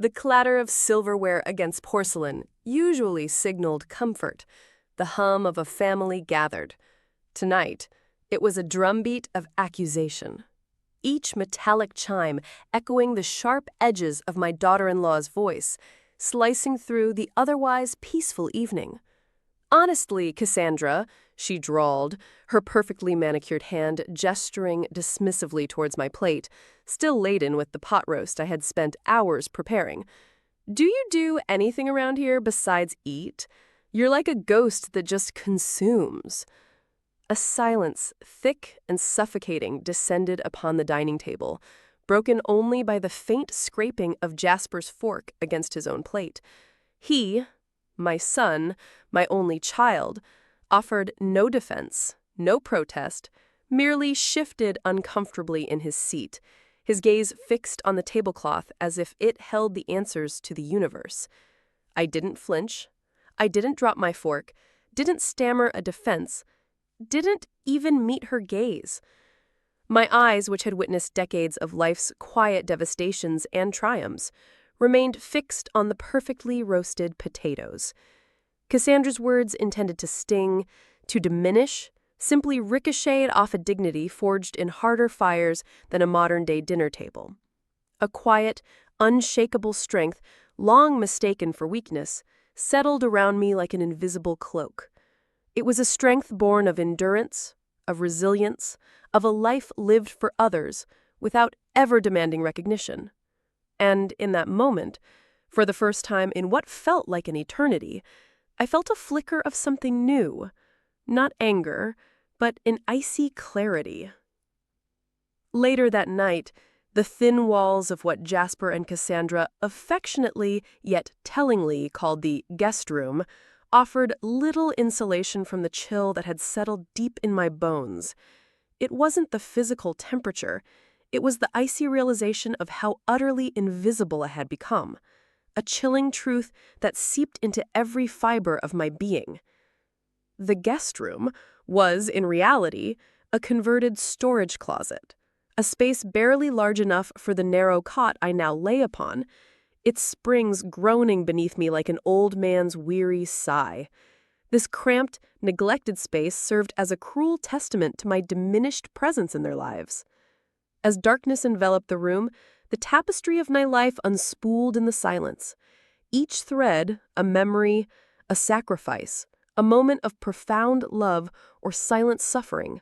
The clatter of silverware against porcelain usually signaled comfort, the hum of a family gathered. Tonight, it was a drumbeat of accusation, each metallic chime echoing the sharp edges of my daughter-in-law's voice, slicing through the otherwise peaceful evening. "Honestly, Cassandra," she drawled, her perfectly manicured hand gesturing dismissively towards my plate, still laden with the pot roast I had spent hours preparing. "Do you do anything around here besides eat? You're like a ghost that just consumes." A silence, thick and suffocating, descended upon the dining table, broken only by the faint scraping of Jasper's fork against his own plate. He, my son, my only child, offered no defense, no protest, merely shifted uncomfortably in his seat, his gaze fixed on the tablecloth as if it held the answers to the universe. I didn't flinch. I didn't drop my fork, didn't stammer a defense, didn't even meet her gaze. My eyes, which had witnessed decades of life's quiet devastations and triumphs, remained fixed on the perfectly roasted potatoes. Cassandra's words intended to sting, to diminish, simply ricocheted off a dignity forged in harder fires than a modern-day dinner table. A quiet, unshakable strength, long mistaken for weakness, settled around me like an invisible cloak. It was a strength born of endurance, of resilience, of a life lived for others without ever demanding recognition. And in that moment, for the first time in what felt like an eternity, I felt a flicker of something new, not anger, but an icy clarity. Later that night, the thin walls of what Jasper and Cassandra affectionately yet tellingly called the guest room offered little insulation from the chill that had settled deep in my bones. It wasn't the physical temperature, it was the icy realization of how utterly invisible I had become, a chilling truth that seeped into every fiber of my being. The guest room was, in reality, a converted storage closet, a space barely large enough for the narrow cot I now lay upon, its springs groaning beneath me like an old man's weary sigh. This cramped, neglected space served as a cruel testament to my diminished presence in their lives. As darkness enveloped the room, the tapestry of my life unspooled in the silence. Each thread, a memory, a sacrifice, a moment of profound love or silent suffering.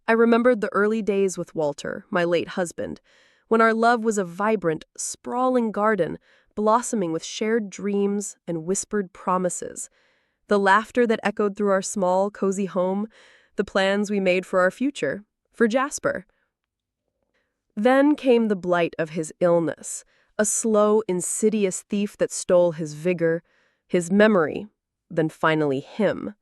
I remembered the early days with Walter, my late husband, when our love was a vibrant, sprawling garden, blossoming with shared dreams and whispered promises. The laughter that echoed through our small, cozy home, the plans we made for our future, for Jasper. Then came the blight of his illness, a slow, insidious thief that stole his vigor, his memory, then finally him.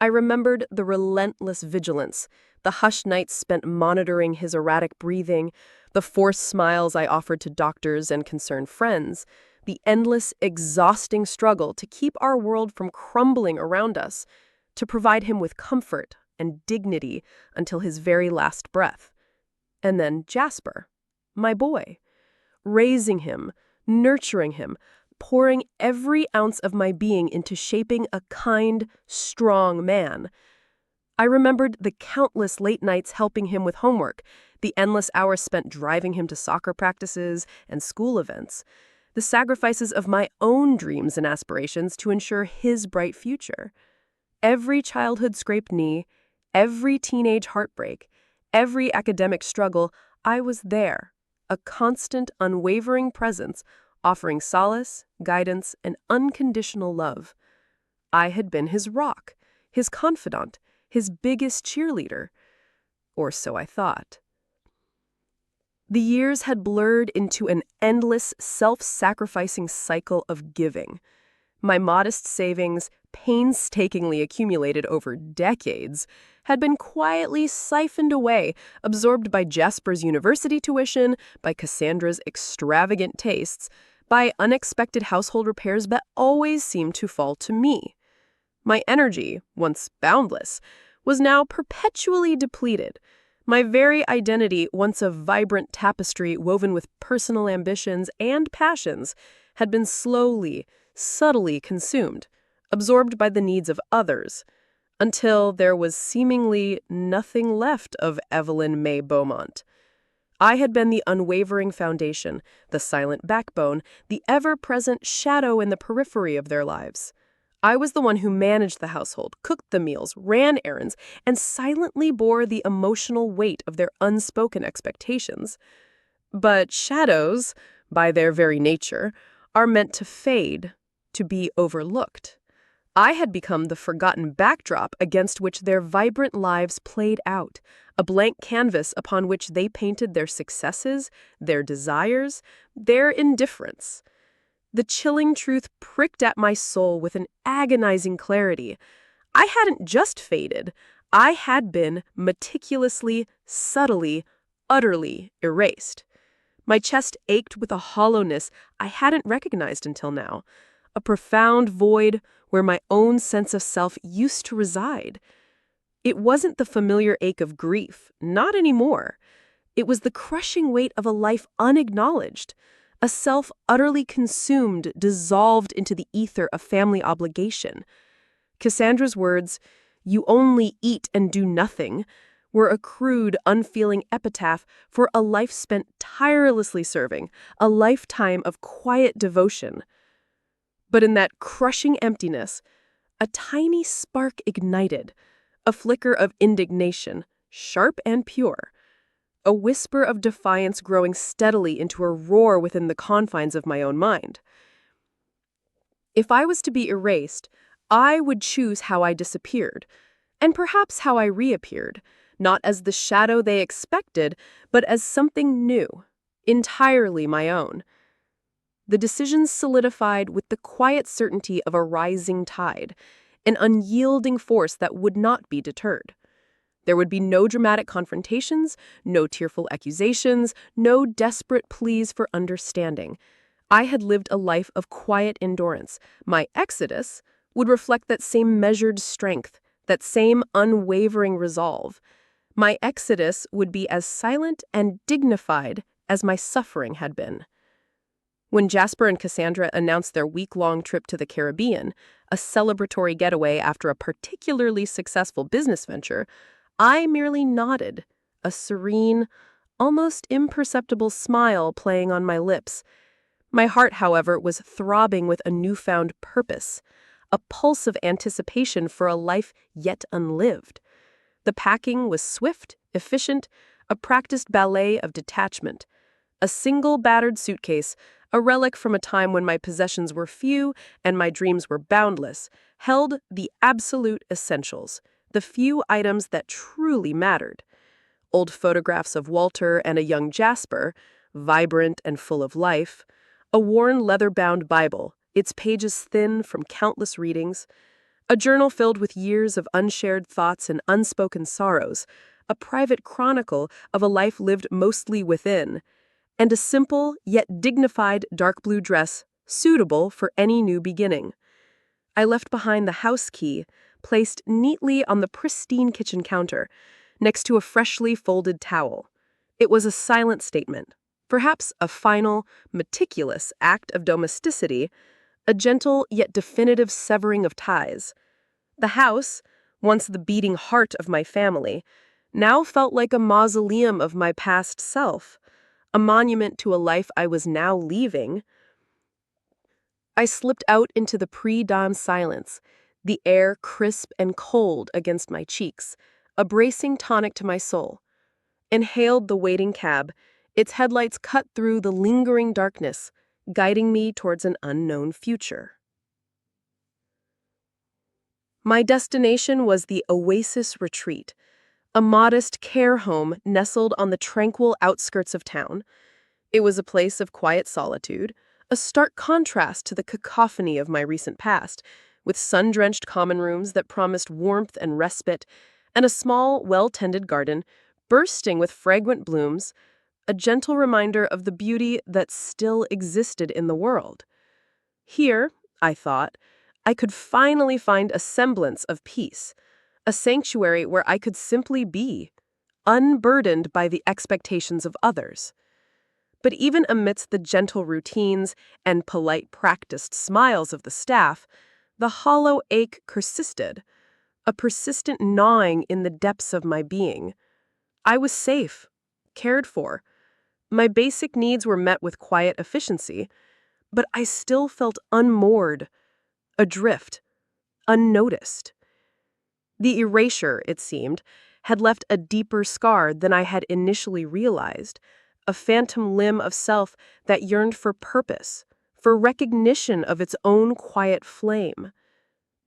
I remembered the relentless vigilance, the hushed nights spent monitoring his erratic breathing, the forced smiles I offered to doctors and concerned friends, the endless, exhausting struggle to keep our world from crumbling around us, to provide him with comfort and dignity until his very last breath. And then Jasper, my boy, raising him, nurturing him, pouring every ounce of my being into shaping a kind, strong man. I remembered the countless late nights helping him with homework, the endless hours spent driving him to soccer practices and school events, the sacrifices of my own dreams and aspirations to ensure his bright future. Every childhood scraped knee, every teenage heartbreak, every academic struggle, I was there, a constant, unwavering presence, offering solace, guidance, and unconditional love. I had been his rock, his confidant, his biggest cheerleader. Or so I thought. The years had blurred into an endless, self-sacrificing cycle of giving. My modest savings, painstakingly accumulated over decades, had been quietly siphoned away, absorbed by Jasper's university tuition, by Cassandra's extravagant tastes, by unexpected household repairs that always seemed to fall to me. My energy, once boundless, was now perpetually depleted. My very identity, once a vibrant tapestry woven with personal ambitions and passions, had been slowly, subtly consumed, absorbed by the needs of others, until there was seemingly nothing left of Evelyn May Beaumont. I had been the unwavering foundation, the silent backbone, the ever-present shadow in the periphery of their lives. I was the one who managed the household, cooked the meals, ran errands, and silently bore the emotional weight of their unspoken expectations. But shadows, by their very nature, are meant to fade, to be overlooked. I had become the forgotten backdrop against which their vibrant lives played out, a blank canvas upon which they painted their successes, their desires, their indifference. The chilling truth pricked at my soul with an agonizing clarity. I hadn't just faded. I had been meticulously, subtly, utterly erased. My chest ached with a hollowness I hadn't recognized until now, a profound void where my own sense of self used to reside. It wasn't the familiar ache of grief, not anymore. It was the crushing weight of a life unacknowledged, a self utterly consumed, dissolved into the ether of family obligation. Cassandra's words, "You only eat and do nothing," were a crude, unfeeling epitaph for a life spent tirelessly serving, a lifetime of quiet devotion. But in that crushing emptiness, a tiny spark ignited, a flicker of indignation, sharp and pure, a whisper of defiance growing steadily into a roar within the confines of my own mind. If I was to be erased, I would choose how I disappeared, and perhaps how I reappeared, not as the shadow they expected, but as something new, entirely my own. The decision solidified with the quiet certainty of a rising tide, an unyielding force that would not be deterred. There would be no dramatic confrontations, no tearful accusations, no desperate pleas for understanding. I had lived a life of quiet endurance. My exodus would reflect that same measured strength, that same unwavering resolve. My exodus would be as silent and dignified as my suffering had been. When Jasper and Cassandra announced their week-long trip to the Caribbean, a celebratory getaway after a particularly successful business venture, I merely nodded, a serene, almost imperceptible smile playing on my lips. My heart, however, was throbbing with a newfound purpose, a pulse of anticipation for a life yet unlived. The packing was swift, efficient, a practiced ballet of detachment. A single battered suitcase, a relic from a time when my possessions were few and my dreams were boundless, held the absolute essentials, the few items that truly mattered. Old photographs of Walter and a young Jasper, vibrant and full of life, a worn leather-bound Bible, its pages thin from countless readings, a journal filled with years of unshared thoughts and unspoken sorrows, a private chronicle of a life lived mostly within, and a simple yet dignified dark blue dress suitable for any new beginning. I left behind the house key, placed neatly on the pristine kitchen counter, next to a freshly folded towel. It was a silent statement, perhaps a final, meticulous act of domesticity, a gentle yet definitive severing of ties. The house, once the beating heart of my family, now felt like a mausoleum of my past self, a monument to a life I was now leaving. I slipped out into the pre-dawn silence, the air crisp and cold against my cheeks, a bracing tonic to my soul. Inhaled the waiting cab, its headlights cut through the lingering darkness, guiding me towards an unknown future. My destination was the Oasis Retreat, a modest care home nestled on the tranquil outskirts of town. It was a place of quiet solitude, a stark contrast to the cacophony of my recent past, with sun-drenched common rooms that promised warmth and respite, and a small, well-tended garden, bursting with fragrant blooms, a gentle reminder of the beauty that still existed in the world. Here, I thought, I could finally find a semblance of peace, a sanctuary where I could simply be, unburdened by the expectations of others. But even amidst the gentle routines and polite practiced smiles of the staff, the hollow ache persisted, a persistent gnawing in the depths of my being. I was safe, cared for. My basic needs were met with quiet efficiency, but I still felt unmoored, adrift, unnoticed. The erasure, it seemed, had left a deeper scar than I had initially realized, a phantom limb of self that yearned for purpose, for recognition of its own quiet flame.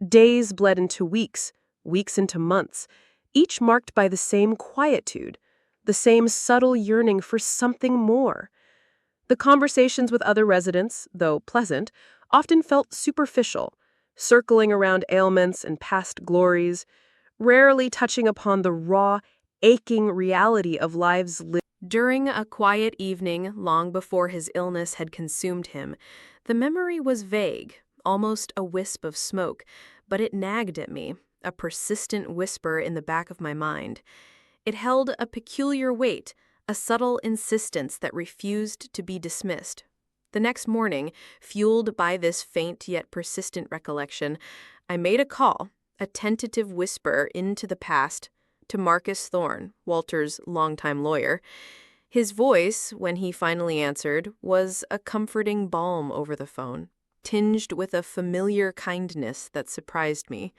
Days bled into weeks, weeks into months, each marked by the same quietude, the same subtle yearning for something more. The conversations with other residents, though pleasant, often felt superficial, circling around ailments and past glories, rarely touching upon the raw, aching reality of lives lived. During a quiet evening long before his illness had consumed him, the memory was vague, almost a wisp of smoke, but it nagged at me, a persistent whisper in the back of my mind. It held a peculiar weight, a subtle insistence that refused to be dismissed. The next morning, fueled by this faint yet persistent recollection, I made a call, a tentative whisper into the past, to Marcus Thorne, Walter's longtime lawyer. His voice, when he finally answered, was a comforting balm over the phone, tinged with a familiar kindness that surprised me.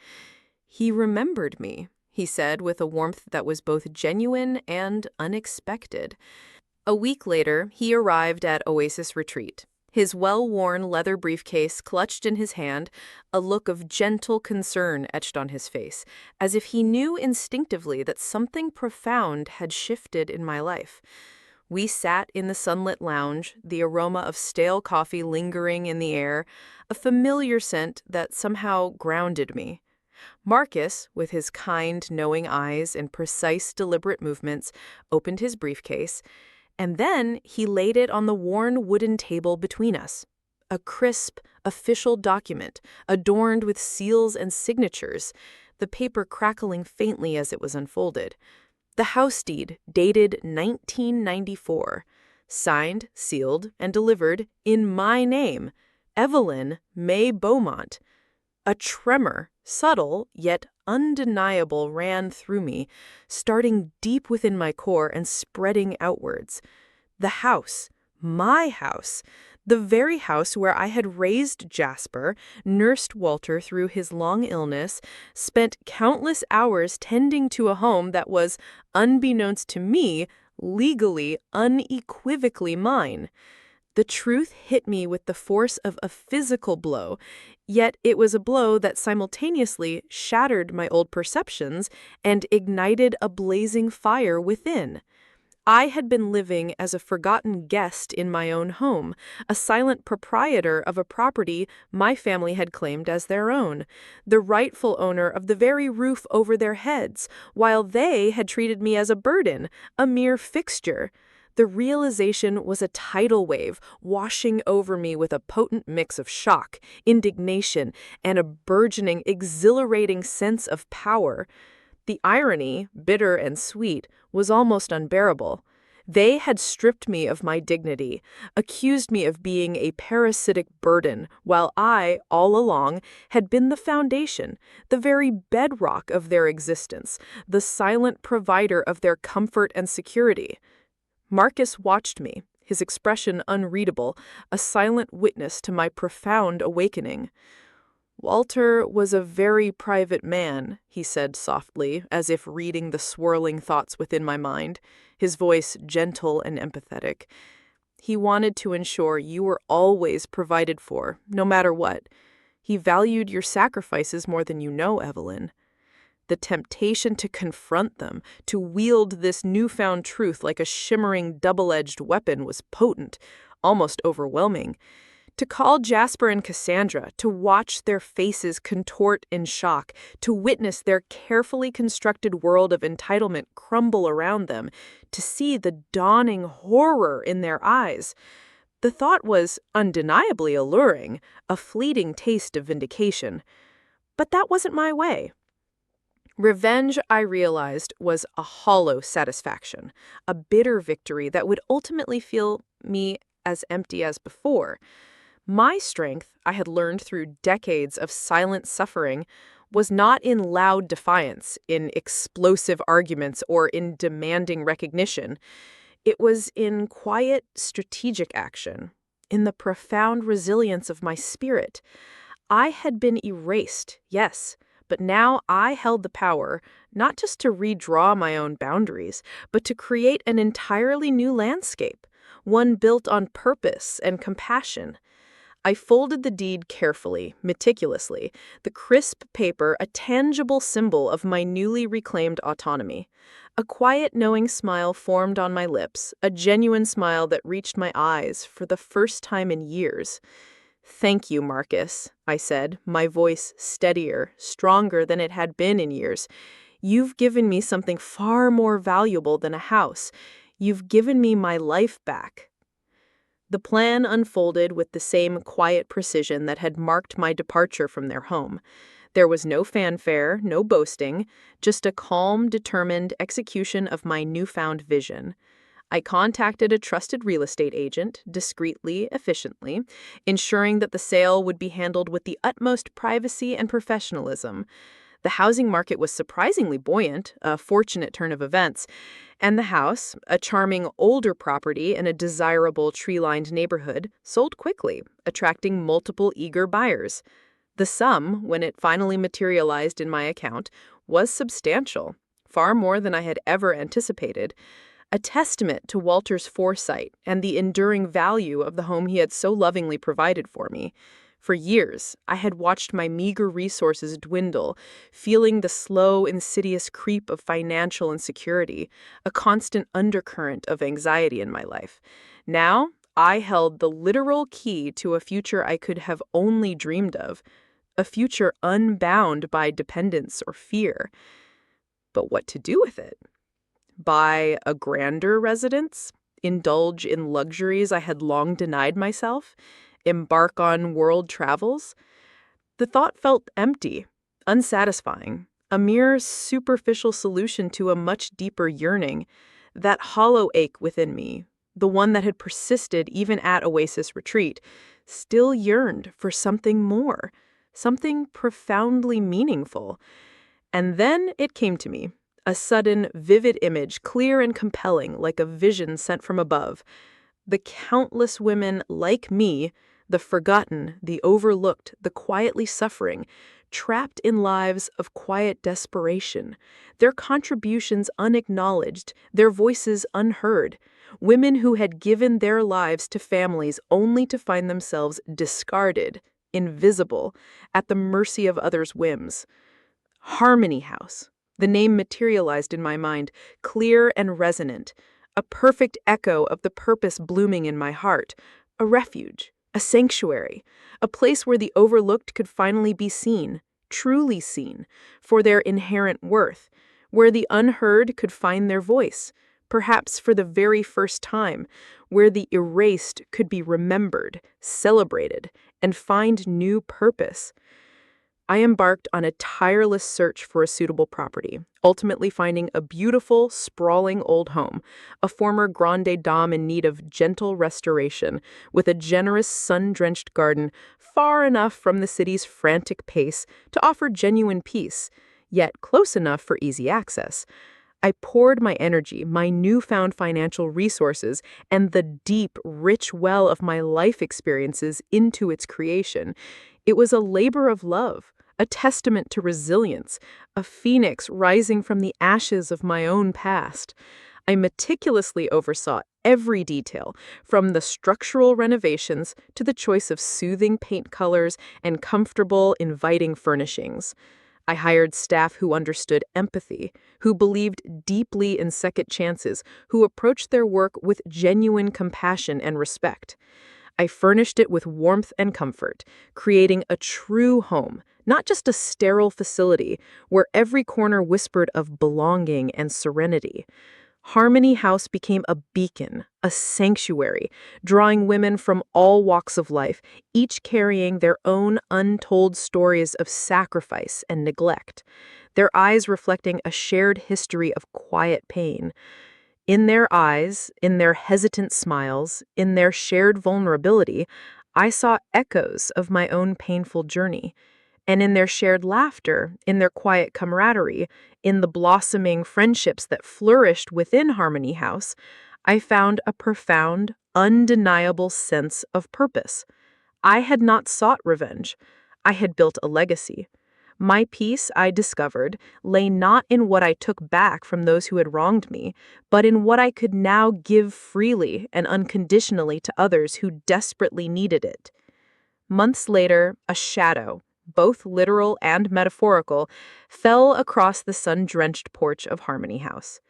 He remembered me, he said with a warmth that was both genuine and unexpected. A week later, he arrived at Oasis Retreat, his well-worn leather briefcase clutched in his hand, a look of gentle concern etched on his face, as if he knew instinctively that something profound had shifted in my life. We sat in the sunlit lounge, the aroma of stale coffee lingering in the air, a familiar scent that somehow grounded me. Marcus, with his kind, knowing eyes and precise, deliberate movements, opened his briefcase, and then he laid it on the worn wooden table between us. A crisp, official document, adorned with seals and signatures, the paper crackling faintly as it was unfolded. The house deed, dated 1994, signed, sealed, and delivered in my name, Evelyn May Beaumont. A tremor, subtle yet undeniable, ran through me, starting deep within my core and spreading outwards. The house, my house, the very house where I had raised Jasper, nursed Walter through his long illness, spent countless hours tending to a home that was, unbeknownst to me, legally, unequivocally mine. The truth hit me with the force of a physical blow, yet it was a blow that simultaneously shattered my old perceptions and ignited a blazing fire within. I had been living as a forgotten guest in my own home, a silent proprietor of a property my family had claimed as their own, the rightful owner of the very roof over their heads, while they had treated me as a burden, a mere fixture. The realization was a tidal wave, washing over me with a potent mix of shock, indignation, and a burgeoning, exhilarating sense of power. The irony, bitter and sweet, was almost unbearable. They had stripped me of my dignity, accused me of being a parasitic burden, while I, all along, had been the foundation, the very bedrock of their existence, the silent provider of their comfort and security. Marcus watched me, his expression unreadable, a silent witness to my profound awakening. Walter was a very private man, he said softly, as if reading the swirling thoughts within my mind, his voice gentle and empathetic. He wanted to ensure you were always provided for, no matter what. He valued your sacrifices more than you know, Evelyn. The temptation to confront them, to wield this newfound truth like a shimmering double-edged weapon was potent, almost overwhelming. To call Jasper and Cassandra, to watch their faces contort in shock, to witness their carefully constructed world of entitlement crumble around them, to see the dawning horror in their eyes. The thought was undeniably alluring, a fleeting taste of vindication. But that wasn't my way. Revenge, I realized, was a hollow satisfaction, a bitter victory that would ultimately feel me as empty as before. My strength, I had learned through decades of silent suffering, was not in loud defiance, in explosive arguments, or in demanding recognition. It was in quiet, strategic action, in the profound resilience of my spirit. I had been erased, yes, but now I held the power not just to redraw my own boundaries, but to create an entirely new landscape, one built on purpose and compassion. I folded the deed carefully, meticulously, the crisp paper a tangible symbol of my newly reclaimed autonomy. A quiet, knowing smile formed on my lips, a genuine smile that reached my eyes for the first time in years. "Thank you, Marcus," I said, my voice steadier, stronger than it had been in years. "You've given me something far more valuable than a house. You've given me my life back." The plan unfolded with the same quiet precision that had marked my departure from their home. There was no fanfare, no boasting, just a calm, determined execution of my newfound vision. I contacted a trusted real estate agent, discreetly, efficiently, ensuring that the sale would be handled with the utmost privacy and professionalism. The housing market was surprisingly buoyant, a fortunate turn of events, and the house, a charming older property in a desirable tree-lined neighborhood, sold quickly, attracting multiple eager buyers. The sum, when it finally materialized in my account, was substantial, far more than I had ever anticipated, a testament to Walter's foresight and the enduring value of the home he had so lovingly provided for me. For years, I had watched my meager resources dwindle, feeling the slow, insidious creep of financial insecurity, a constant undercurrent of anxiety in my life. Now, I held the literal key to a future I could have only dreamed of, a future unbound by dependence or fear. But what to do with it? Buy a grander residence? Indulge in luxuries I had long denied myself? Embark on world travels? The thought felt empty, unsatisfying, a mere superficial solution to a much deeper yearning, that hollow ache within me, the one that had persisted even at Oasis Retreat, still yearned for something more, something profoundly meaningful. And then it came to me, a sudden, vivid image, clear and compelling, like a vision sent from above. The countless women like me, the forgotten, the overlooked, the quietly suffering, trapped in lives of quiet desperation, their contributions unacknowledged, their voices unheard, women who had given their lives to families only to find themselves discarded, invisible, at the mercy of others' whims. Harmony House. The name materialized in my mind, clear and resonant, a perfect echo of the purpose blooming in my heart, a refuge, a sanctuary, a place where the overlooked could finally be seen, truly seen, for their inherent worth, where the unheard could find their voice, perhaps for the very first time, where the erased could be remembered, celebrated, and find new purpose. I embarked on a tireless search for a suitable property, ultimately finding a beautiful, sprawling old home, a former grande dame in need of gentle restoration, with a generous, sun-drenched garden far enough from the city's frantic pace to offer genuine peace, yet close enough for easy access. I poured my energy, my newfound financial resources, and the deep, rich well of my life experiences into its creation. It was a labor of love, a testament to resilience, a phoenix rising from the ashes of my own past. I meticulously oversaw every detail, from the structural renovations to the choice of soothing paint colors and comfortable, inviting furnishings. I hired staff who understood empathy, who believed deeply in second chances, who approached their work with genuine compassion and respect. I furnished it with warmth and comfort, creating a true home, not just a sterile facility where every corner whispered of belonging and serenity. Harmony House became a beacon, a sanctuary, drawing women from all walks of life, each carrying their own untold stories of sacrifice and neglect. their eyes reflecting a shared history of quiet pain. In their eyes, in their hesitant smiles, in their shared vulnerability, I saw echoes of my own painful journey. And in their shared laughter, in their quiet camaraderie, in the blossoming friendships that flourished within Harmony House, I found a profound, undeniable sense of purpose. I had not sought revenge. I had built a legacy. My peace, I discovered, lay not in what I took back from those who had wronged me, but in what I could now give freely and unconditionally to others who desperately needed it. Months later, a shadow, both literal and metaphorical, fell across the sun-drenched porch of Harmony House.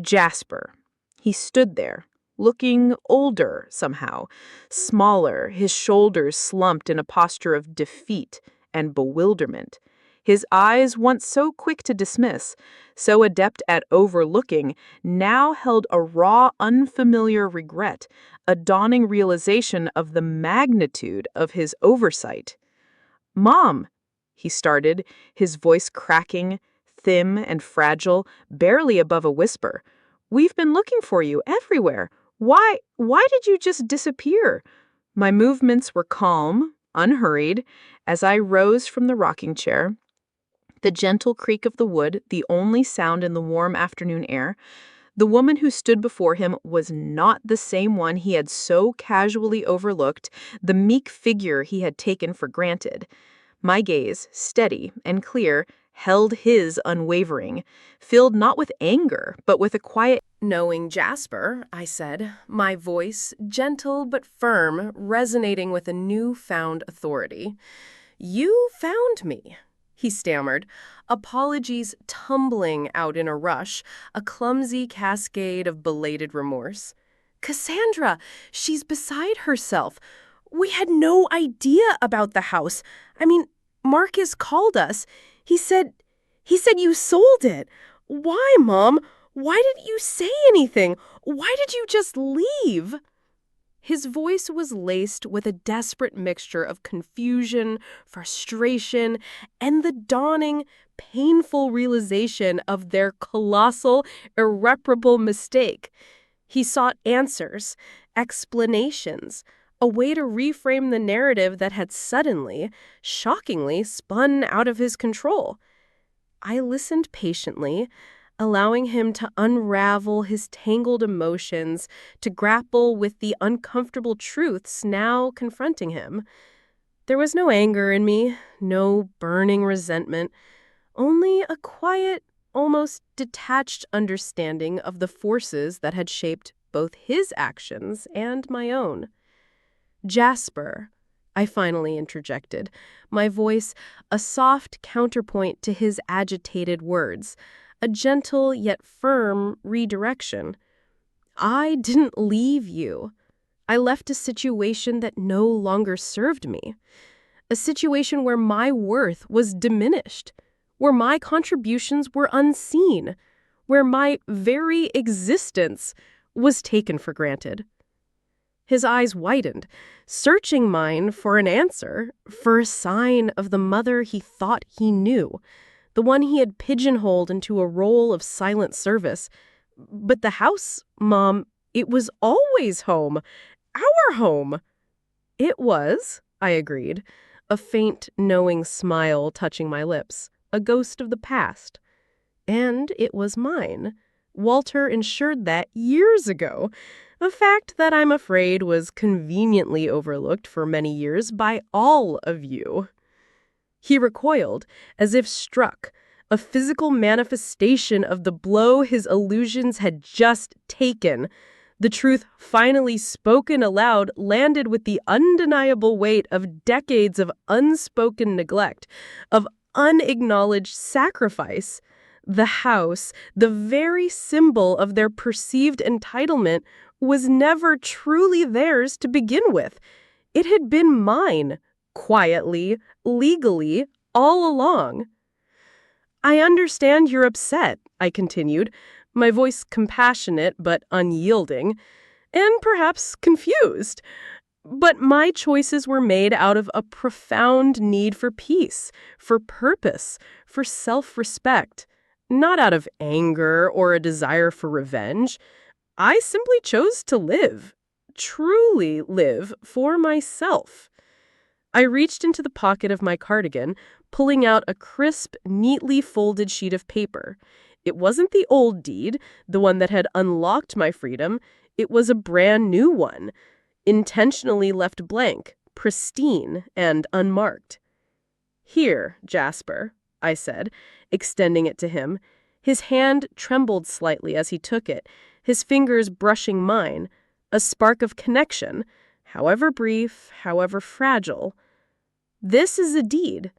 Jasper. He stood there, looking older somehow, smaller, his shoulders slumped in a posture of defeat and bewilderment. His eyes, once so quick to dismiss, so adept at overlooking, now held a raw, unfamiliar regret, a dawning realization of the magnitude of his oversight. "Mom," he started, his voice cracking, thin and fragile, barely above a whisper. "We've been looking for you everywhere. Why did you just disappear?" My movements were calm, unhurried, as I rose from the rocking chair. The gentle creak of the wood, the only sound in the warm afternoon air. The woman who stood before him was not the same one he had so casually overlooked, the meek figure he had taken for granted. My gaze, steady and clear, held his unwavering, filled not with anger, but with a quiet, "Knowing Jasper," I said, my voice, gentle but firm, resonating with a new-found authority. "You found me," he stammered, apologies tumbling out in a rush, a clumsy cascade of belated remorse. "Cassandra, she's beside herself. We had no idea about the house. I mean, Marcus called us. He said you sold it. Why, Mom? Why didn't you say anything? Why did you just leave?" His voice was laced with a desperate mixture of confusion, frustration, and the dawning, painful realization of their colossal, irreparable mistake. He sought answers, explanations, a way to reframe the narrative that had suddenly, shockingly, spun out of his control. I listened patiently, allowing him to unravel his tangled emotions, to grapple with the uncomfortable truths now confronting him. There was no anger in me, no burning resentment, only a quiet, almost detached understanding of the forces that had shaped both his actions and my own. "Jasper," I finally interjected, my voice a soft counterpoint to his agitated words, a gentle yet firm redirection. "I didn't leave you. I left a situation that no longer served me, a situation where my worth was diminished, where my contributions were unseen, where my very existence was taken for granted." His eyes widened, searching mine for an answer, for a sign of the mother he thought he knew, the one he had pigeonholed into a role of silent service. "But the house, Mom, it was always home. Our home." "It was," I agreed, a faint, knowing smile touching my lips, a ghost of the past. "And it was mine. Walter ensured that years ago, a fact that I'm afraid was conveniently overlooked for many years by all of you." He recoiled, as if struck, a physical manifestation of the blow his illusions had just taken. The truth finally spoken aloud landed with the undeniable weight of decades of unspoken neglect, of unacknowledged sacrifice. The house, the very symbol of their perceived entitlement, was never truly theirs to begin with. It had been mine, quietly, legally, all along. "I understand you're upset," I continued, my voice compassionate but unyielding, "and perhaps confused. But my choices were made out of a profound need for peace, for purpose, for self-respect, not out of anger or a desire for revenge. I simply chose to live, truly live for myself. I reached into the pocket of my cardigan, pulling out a crisp, neatly folded sheet of paper. It wasn't the old deed, the one that had unlocked my freedom. It was a brand new one, intentionally left blank, pristine, and unmarked. "Here, Jasper," I said, extending it to him. His hand trembled slightly as he took it, his fingers brushing mine, a spark of connection, however brief, however fragile. "This is a deed,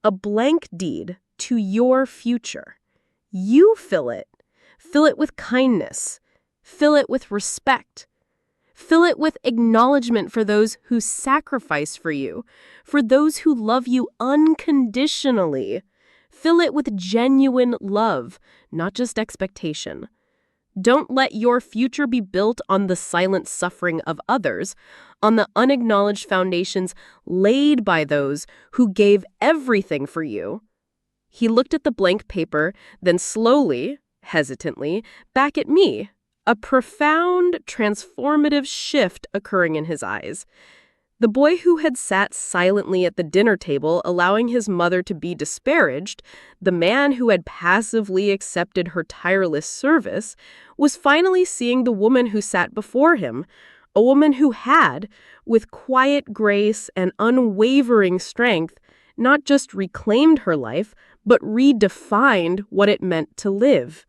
a blank deed to your future. You fill it. Fill it with kindness. Fill it with respect. Fill it with acknowledgement for those who sacrifice for you, for those who love you unconditionally. Fill it with genuine love, not just expectation. Don't let your future be built on the silent suffering of others, on the unacknowledged foundations laid by those who gave everything for you." He looked at the blank paper, then slowly, hesitantly, back at me, a profound, transformative shift occurring in his eyes. The boy who had sat silently at the dinner table, allowing his mother to be disparaged, the man who had passively accepted her tireless service, was finally seeing the woman who sat before him, a woman who had, with quiet grace and unwavering strength, not just reclaimed her life, but redefined what it meant to live.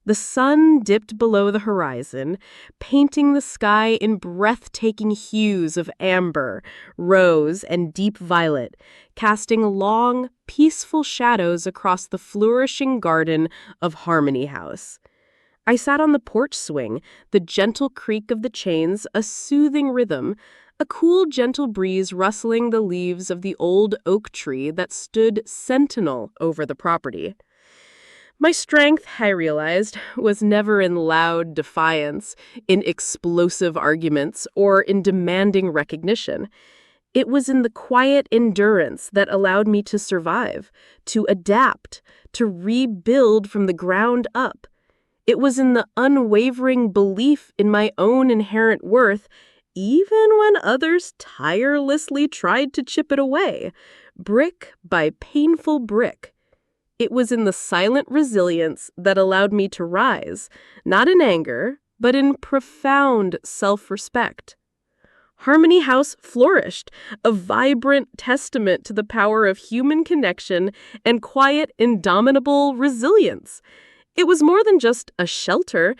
The sun dipped below the horizon, painting the sky in breathtaking hues of amber, rose, and deep violet, casting long, peaceful shadows across the flourishing garden of Harmony House. I sat on the porch swing, the gentle creak of the chains a soothing rhythm, a cool, gentle breeze rustling the leaves of the old oak tree that stood sentinel over the property. My strength, I realized, was never in loud defiance, in explosive arguments, or in demanding recognition. It was in the quiet endurance that allowed me to survive, to adapt, to rebuild from the ground up. It was in the unwavering belief in my own inherent worth, even when others tirelessly tried to chip it away, brick by painful brick. It was in the silent resilience that allowed me to rise, not in anger, but in profound self-respect. Harmony House flourished, a vibrant testament to the power of human connection and quiet, indomitable resilience. It was more than just a shelter.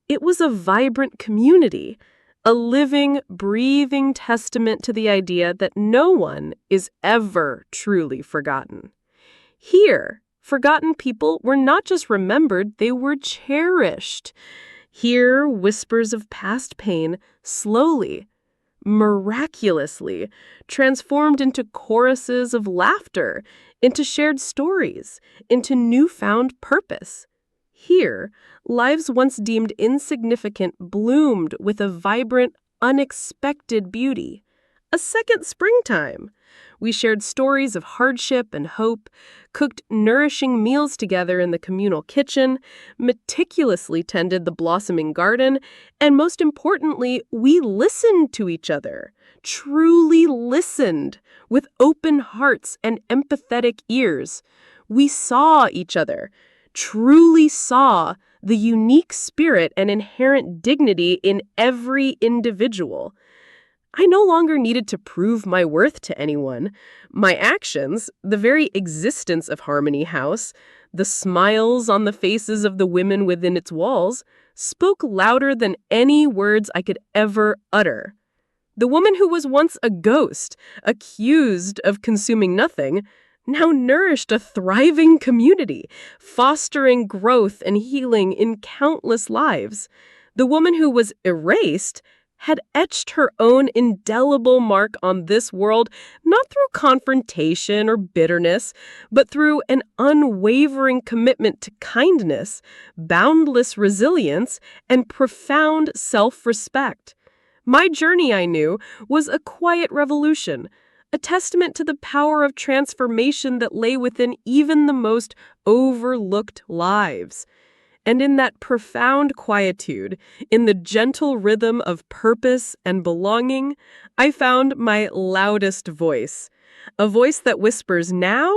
It was a vibrant community, a living, breathing testament to the idea that no one is ever truly forgotten. Here, forgotten people were not just remembered, they were cherished. Here, whispers of past pain slowly, miraculously, transformed into choruses of laughter, into shared stories, into newfound purpose. Here, lives once deemed insignificant bloomed with a vibrant, unexpected beauty. A second springtime. We shared stories of hardship and hope, cooked nourishing meals together in the communal kitchen, meticulously tended the blossoming garden, and most importantly, we listened to each other, truly listened, with open hearts and empathetic ears. We saw each other, truly saw the unique spirit and inherent dignity in every individual. I no longer needed to prove my worth to anyone. My actions, the very existence of Harmony House, the smiles on the faces of the women within its walls, spoke louder than any words I could ever utter. The woman who was once a ghost, accused of consuming nothing, now nourished a thriving community, fostering growth and healing in countless lives. The woman who was erased had etched her own indelible mark on this world, not through confrontation or bitterness, but through an unwavering commitment to kindness, boundless resilience, and profound self-respect. My journey, I knew, was a quiet revolution, a testament to the power of transformation that lay within even the most overlooked lives. And in that profound quietude, in the gentle rhythm of purpose and belonging, I found my loudest voice, a voice that whispers now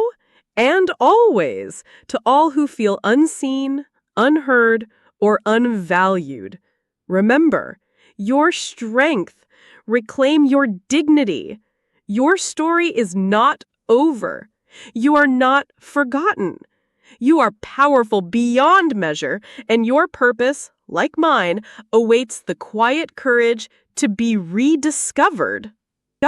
and always to all who feel unseen, unheard, or unvalued. Remember, your strength, reclaim your dignity. Your story is not over. You are not forgotten. You are powerful beyond measure, and your purpose, like mine, awaits the quiet courage to be rediscovered.